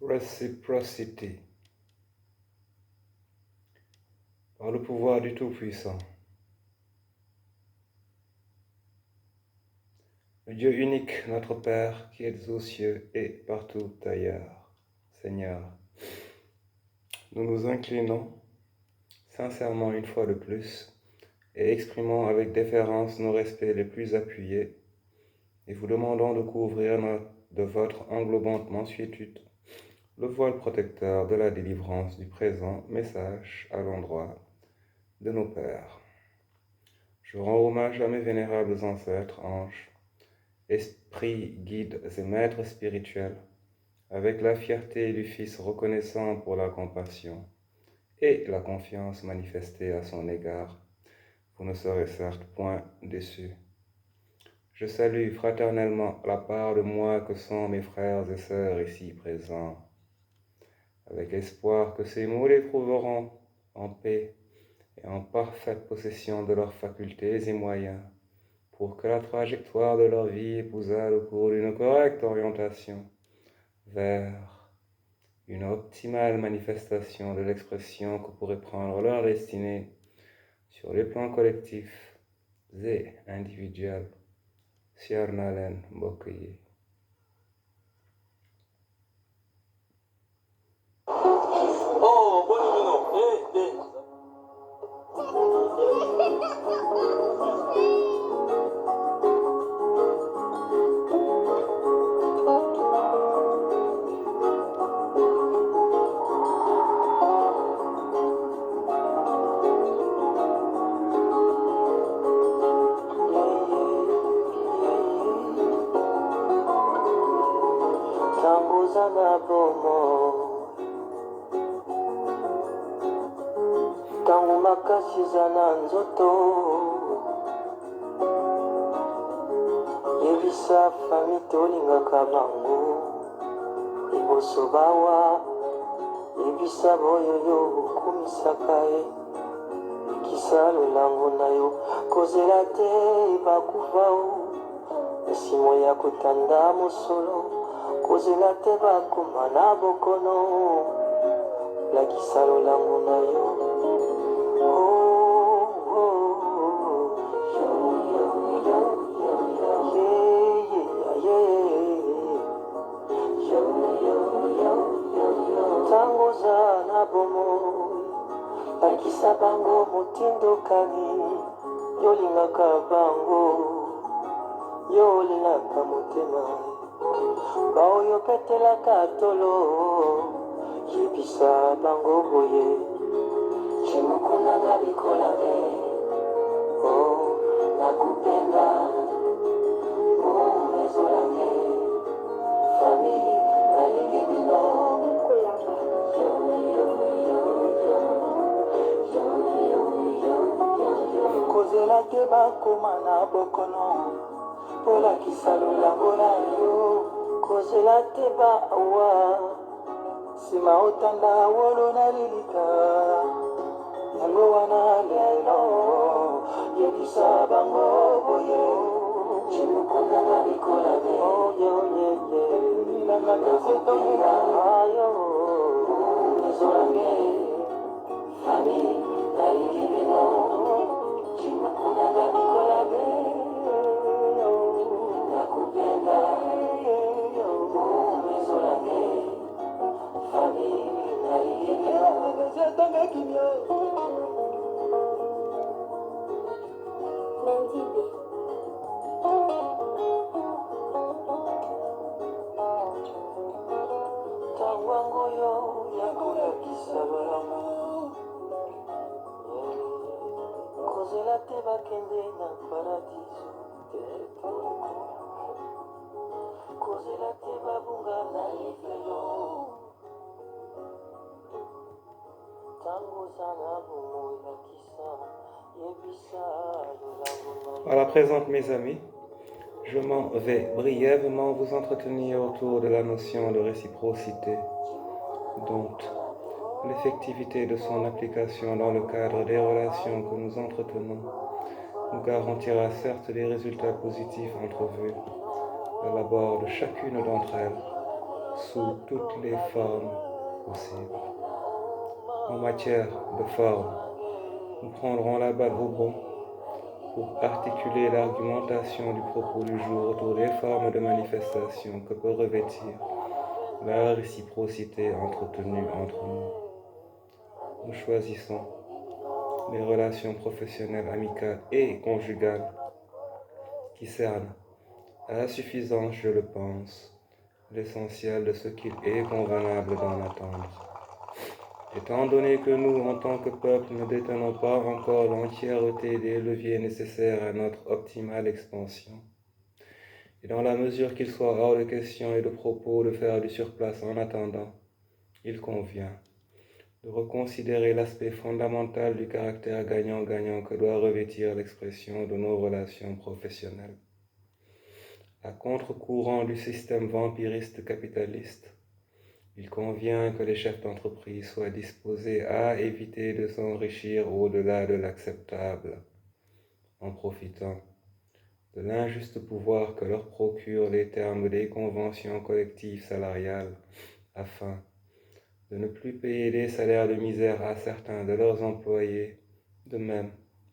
Reciprocity. Par le pouvoir du Tout-Puissant. Le Dieu unique, notre Père, qui est aux cieux et partout ailleurs. Seigneur, nous nous inclinons sincèrement une fois de plus et exprimons avec déférence nos respects les plus appuyés et vous demandons de couvrir de votre englobante mansuétude le voile protecteur de la délivrance du présent message à l'endroit de nos pères. Je rends hommage à mes vénérables ancêtres, anges, esprits, guides et maîtres spirituels, avec la fierté du Fils reconnaissant pour la compassion et la confiance manifestée à son égard. Vous ne serez certes point déçus. Je salue fraternellement la part de moi que sont mes frères et sœurs ici présents, avec espoir que ces mots les trouveront en paix et en parfaite possession de leurs facultés et moyens, pour que la trajectoire de leur vie épousât au cours d'une correcte orientation vers une optimale manifestation de l'expression que pourrait prendre leur destinée sur les plans collectifs et individuels. Siarnalen Bokuyi. Tangu makasi zana nzoto yebisa fami tolingaka bango liboso bawa yebisa boyoyo okumisaka ye ekisa lolango na yo kozela te bakufa o esimo ya kotanda mosolo kozela te bakoma na bokono lakisa lolango na yo tangoza na bomoi lakisa bango motindokani yolingaka bango yolelaka motema baoyo petelaka tolo yebisa bango boye chimukunanga bikolabe nakupenda umezolange fami nalingi bino kozela te bakoma na bokono polakisa lolango na yo kozela te bawa nsima otanda wolo na lilika yango wana lelo yebisa bango boye chimukunanga bikolabe ezolange fami nalingi bino chimukunanga bikolabe nakupenda ezolange fami nalingi bino Mendibe tangwango yo yakolakisa balamu kozela te bakende na paradiso kozela te babunga na lifelo tangoza na bomoi lakisa yebisa lolango na À la présente, mes amis, je m'en vais brièvement vous entretenir autour de la notion de réciprocité, dont l'effectivité de son application dans le cadre des relations que nous entretenons nous garantira certes des résultats positifs entrevus à l'abord de chacune d'entre elles, sous toutes les formes possibles. En matière de forme, nous prendrons la balle au bond pour articuler l'argumentation du propos du jour autour des formes de manifestation que peut revêtir la réciprocité entretenue entre nous. Nous choisissons les relations professionnelles, amicales et conjugales qui cernent à la suffisance, je le pense, l'essentiel de ce qu'il est convenable d'en attendre. Étant donné que nous, en tant que peuple, ne détenons pas encore l'entièreté des leviers nécessaires à notre optimale expansion, et dans la mesure qu'il soit hors de question et de propos de faire du surplace en attendant, il convient de reconsidérer l'aspect fondamental du caractère gagnant-gagnant que doit revêtir l'expression de nos relations professionnelles. À contre-courant du système vampiriste capitaliste, il convient que les chefs d'entreprise soient disposés à éviter de s'enrichir au-delà de l'acceptable, en profitant de l'injuste pouvoir que leur procurent les termes des conventions collectives salariales, afin de ne plus payer des salaires de misère à certains de leurs employés, de même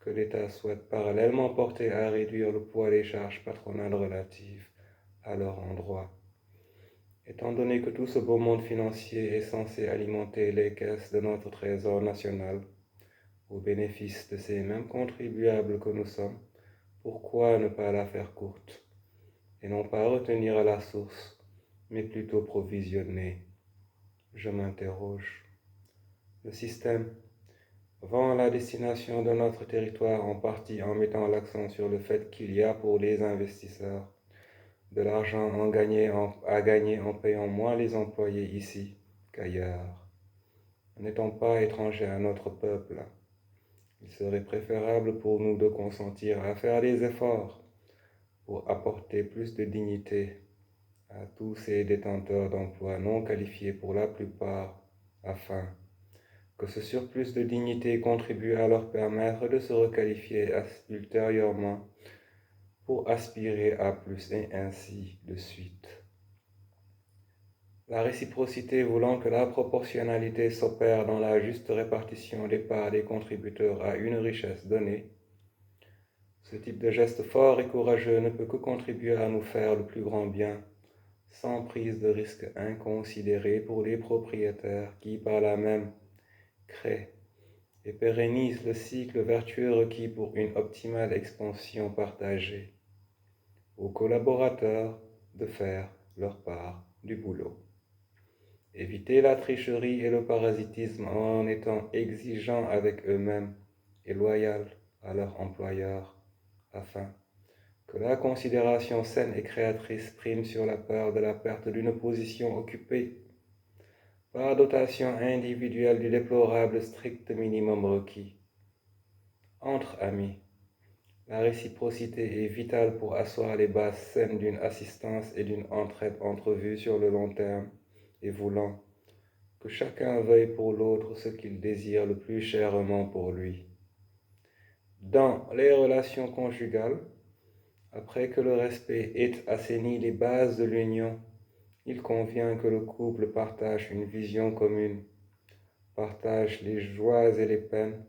que l'État souhaite parallèlement porter à réduire le poids des charges patronales relatives à leur endroit. Étant donné que tout ce beau monde financier est censé alimenter les caisses de notre trésor national, au bénéfice de ces mêmes contribuables que nous sommes, pourquoi ne pas la faire courte, et non pas retenir à la source, mais plutôt provisionner? Je m'interroge. Le système vend la destination de notre territoire en partie en mettant l'accent sur le fait qu'il y a pour les investisseurs de l'argent à gagner en payant moins les employés ici qu'ailleurs. N'étant pas étrangers à notre peuple, il serait préférable pour nous de consentir à faire des efforts pour apporter plus de dignité à tous ces détenteurs d'emplois non qualifiés pour la plupart, afin que ce surplus de dignité contribue à leur permettre de se requalifier ultérieurement pour aspirer à plus et ainsi de suite. La réciprocité voulant que la proportionnalité s'opère dans la juste répartition des parts des contributeurs à une richesse donnée, ce type de geste fort et courageux ne peut que contribuer à nous faire le plus grand bien, sans prise de risque inconsidérée pour les propriétaires qui, par là même, créent et pérennisent le cycle vertueux requis pour une optimale expansion partagée. Aux collaborateurs de faire leur part du boulot. Éviter la tricherie et le parasitisme en étant exigeants avec eux-mêmes et loyaux à leur employeur, afin que la considération saine et créatrice prime sur la peur de la perte d'une position occupée par dotation individuelle du déplorable strict minimum requis. Entre amis, la réciprocité est vitale pour asseoir les bases saines d'une assistance et d'une entraide entrevue sur le long terme et voulant que chacun veuille pour l'autre ce qu'il désire le plus chèrement pour lui. Dans les relations conjugales, après que le respect ait assaini les bases de l'union, il convient que le couple partage une vision commune, partage les joies et les peines,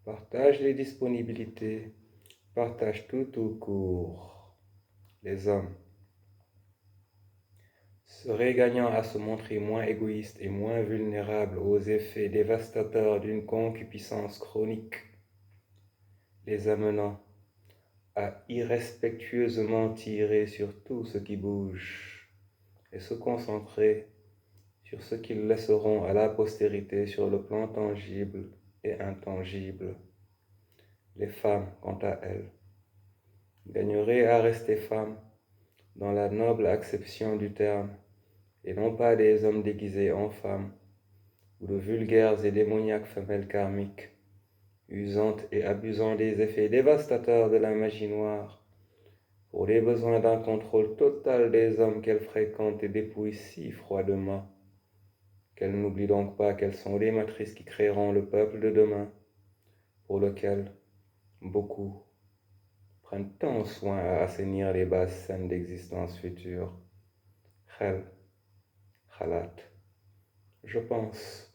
partage les disponibilités, partage tout au court. Les hommes seraient gagnants à se montrer moins égoïstes et moins vulnérables aux effets dévastateurs d'une concupiscence chronique, les amenant à irrespectueusement tirer sur tout ce qui bouge et se concentrer sur ce qu'ils laisseront à la postérité sur le plan tangible et intangible. Les femmes, quant à elles, gagneraient à rester femmes dans la noble acception du terme, et non pas des hommes déguisés en femmes, ou de vulgaires et démoniaques femelles karmiques, usantes et abusant des effets dévastateurs de la magie noire, pour les besoins d'un contrôle total des hommes qu'elles fréquentent et dépouillent si froidement, qu'elles n'oublient donc pas qu'elles sont les matrices qui créeront le peuple de demain, pour lequel beaucoup prennent tant soin à assainir les bases saines d'existence future. Xel Khalat. Je pense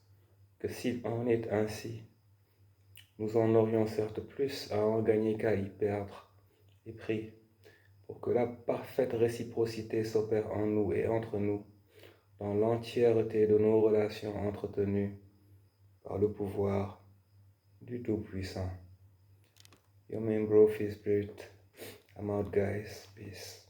que s'il en est ainsi, nous en aurions certes plus à en gagner qu'à y perdre, et prie pour que la parfaite réciprocité s'opère en nous et entre nous, dans l'entièreté de nos relations entretenues par le pouvoir du Tout-Puissant. Your main bro, Fizz Spirit. I'm out, guys. Peace.